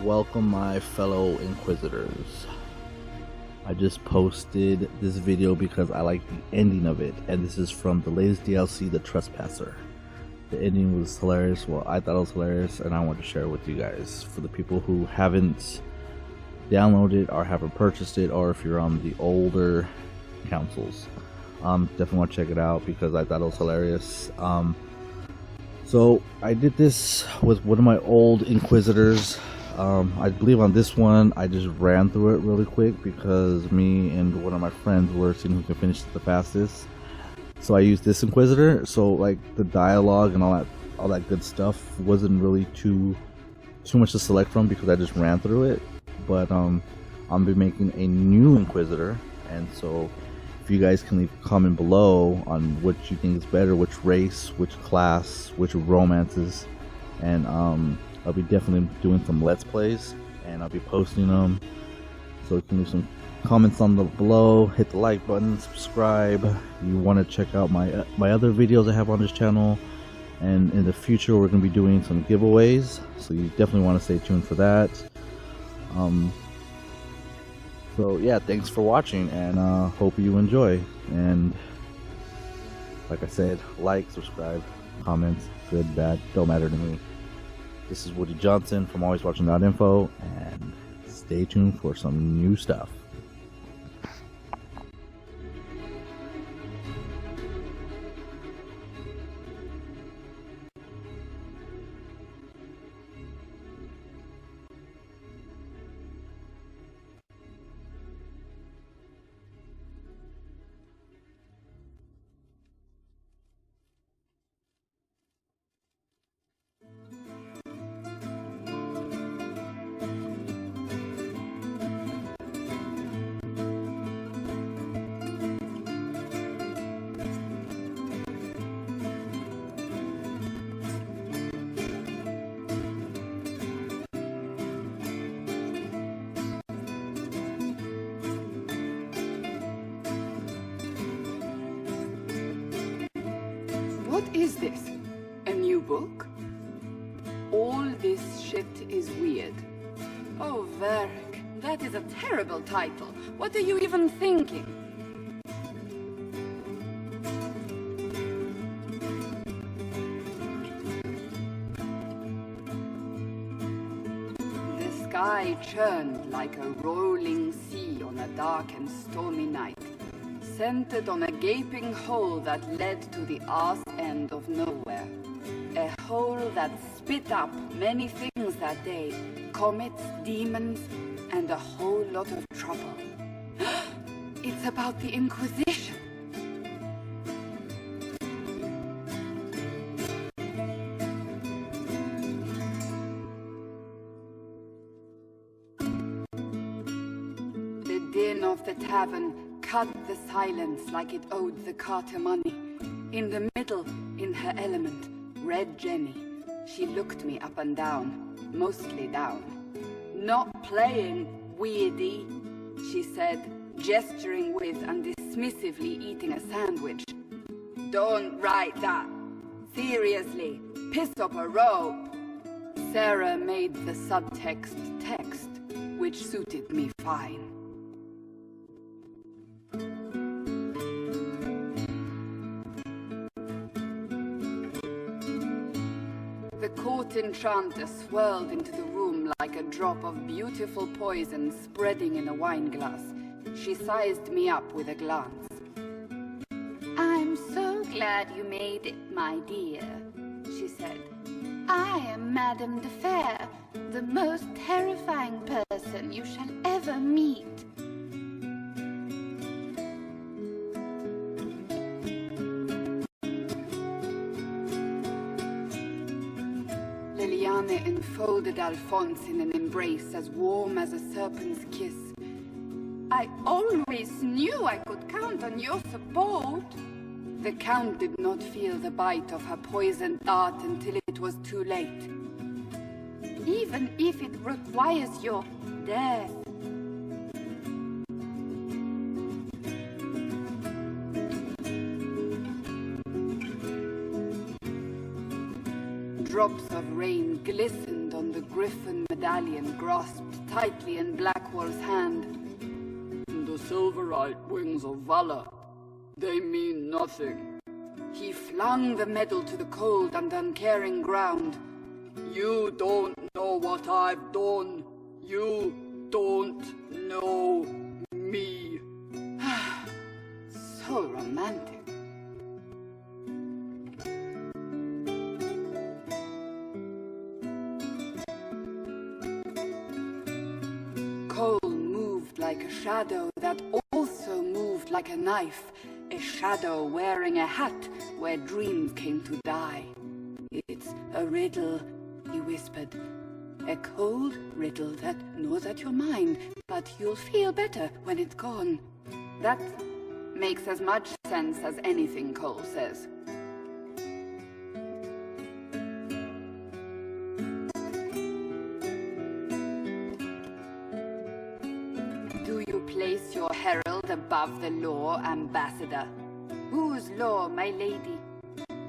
Welcome my fellow Inquisitors. I just posted this video because I like the ending of it, and this is from the latest DLC, the Trespasser. The ending was hilarious. Well, I thought it was hilarious, and I want to share it with you guys. For the people who haven't downloaded or haven't purchased it, or if you're on the older consoles, definitely want to check it out because I thought it was hilarious. So I did this with one of my old Inquisitors. I believe on this one I just ran through it really quick because me and one of my friends were seeing who can finish it the fastest. So I used this Inquisitor. So like the dialogue and all that good stuff wasn't really too much to select from because I just ran through it. But I'm be making a new Inquisitor, and so if you guys can leave a comment below on what you think is better, which race, which class, which romances, and I'll be definitely doing some Let's Plays, and I'll be posting them. So you can leave some comments on the below, hit the like button, subscribe. You want to check out my other videos I have on this channel, and in the future we're going to be doing some giveaways, so you definitely want to stay tuned for that. So yeah, thanks for watching, and hope you enjoy. And like I said, like, subscribe, comments, good, bad, don't matter to me. This is Woody Johnson from alwayswatching.info, and stay tuned for some new stuff. What is this? A new book? All this shit is weird. Oh, Varric, that is a terrible title. What are you even thinking? The sky churned like a rolling sea on a dark and stormy night, centered on a gaping hole that led to the arse end of nowhere. A hole that spit up many things that day, comets, demons, and a whole lot of trouble. It's about the Inquisition. The din of the tavern cut the silence like it owed the carter money. In the middle, in her element, Red Jenny. She looked me up and down, mostly down. "Not playing, weirdy," she said, gesturing with and dismissively eating a sandwich. "Don't write that. Seriously, piss up a rope." Sarah made the subtext text, which suited me fine. The court enchanter swirled into the room like a drop of beautiful poison spreading in a wineglass. She sized me up with a glance. "I'm so glad you made it, my dear," she said. "I am Madame de Fer, the most terrifying person you shall ever meet." Liliane enfolded Alphonse in an embrace as warm as a serpent's kiss. "I always knew I could count on your support." The Count did not feel the bite of her poisoned dart until it was too late. "Even if it requires your death." Drops of rain glistened hand on the griffin medallion grasped tightly in Blackwall's hand. The silverite wings of valor, they mean nothing. He flung the medal to the cold and uncaring ground. You don't know what I've done. You don't know me. So romantic. Cole moved like a shadow that also moved like a knife. A shadow wearing a hat where dreams came to die. It's a riddle, he whispered. A cold riddle that gnaws at your mind, but you'll feel better when it's gone. That makes as much sense as anything Cole says. Do you place your herald above the law, Ambassador? Whose law, my lady?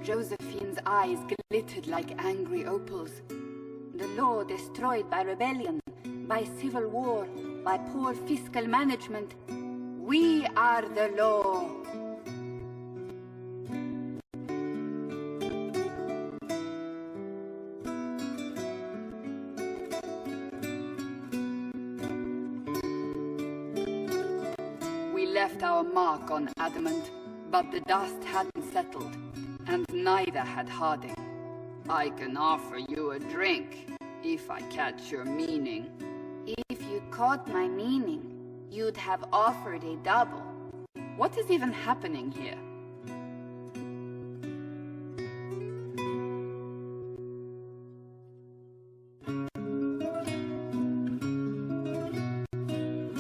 Josephine's eyes glittered like angry opals. The law destroyed by rebellion, by civil war, by poor fiscal management. We are the law. We left our mark on adamant, but the dust hadn't settled, and neither had Harding. I can offer you a drink, if I catch your meaning. If you caught my meaning, you'd have offered a double. What is even happening here?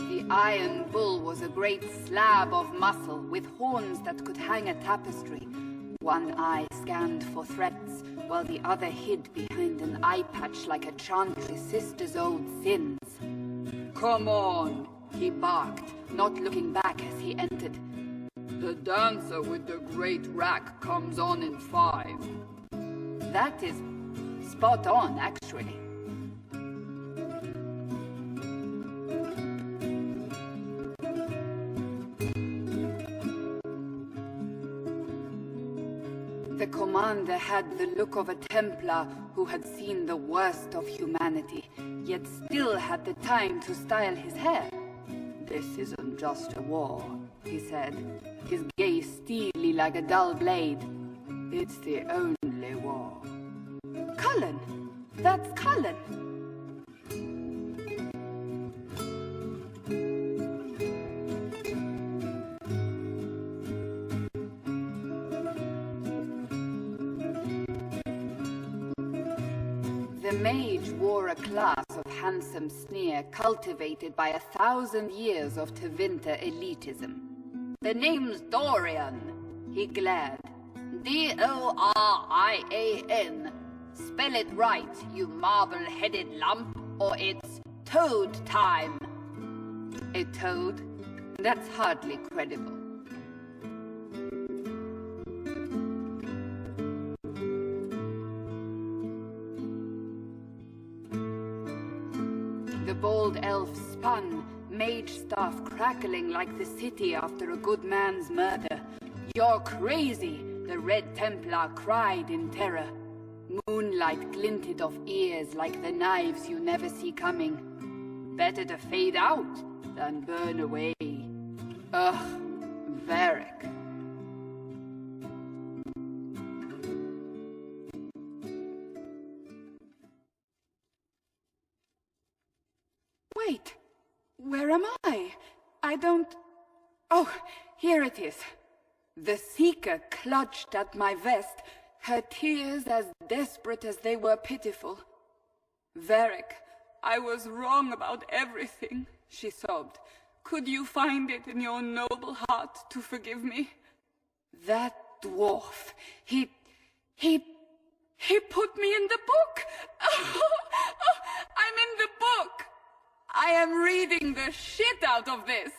The Iron Bull was a great slab of muscle with horns that could hang a tapestry. One eye scanned for threats, while the other hid behind an eye patch like a chantry sister's old sins. Come on, he barked, not looking back as he entered. The dancer with the great rack comes on in 5. That is spot on, actually. The commander had the look of a Templar who had seen the worst of humanity, yet still had the time to style his hair. This isn't just a war, he said, his gaze steely like a dull blade. It's the only war. Cullen! That's Cullen! The mage wore a class of handsome sneer cultivated by 1,000 years of Tevinter elitism. The name's Dorian, he glared. D-O-R-I-A-N. Spell it right, you marble-headed lump, or it's toad time. A toad? That's hardly credible. The bold elf spun, mage staff crackling like the city after a good man's murder. You're crazy, the Red Templar cried in terror. Moonlight glinted off ears like the knives you never see coming. Better to fade out than burn away. Ugh, Varric. Wait, where am I? I don't... Oh, here it is. The Seeker clutched at my vest, her tears as desperate as they were pitiful. Varric, I was wrong about everything, she sobbed. Could you find it in your noble heart to forgive me? That dwarf, he put me in the book! I'm in the book! I am reading the shit out of this!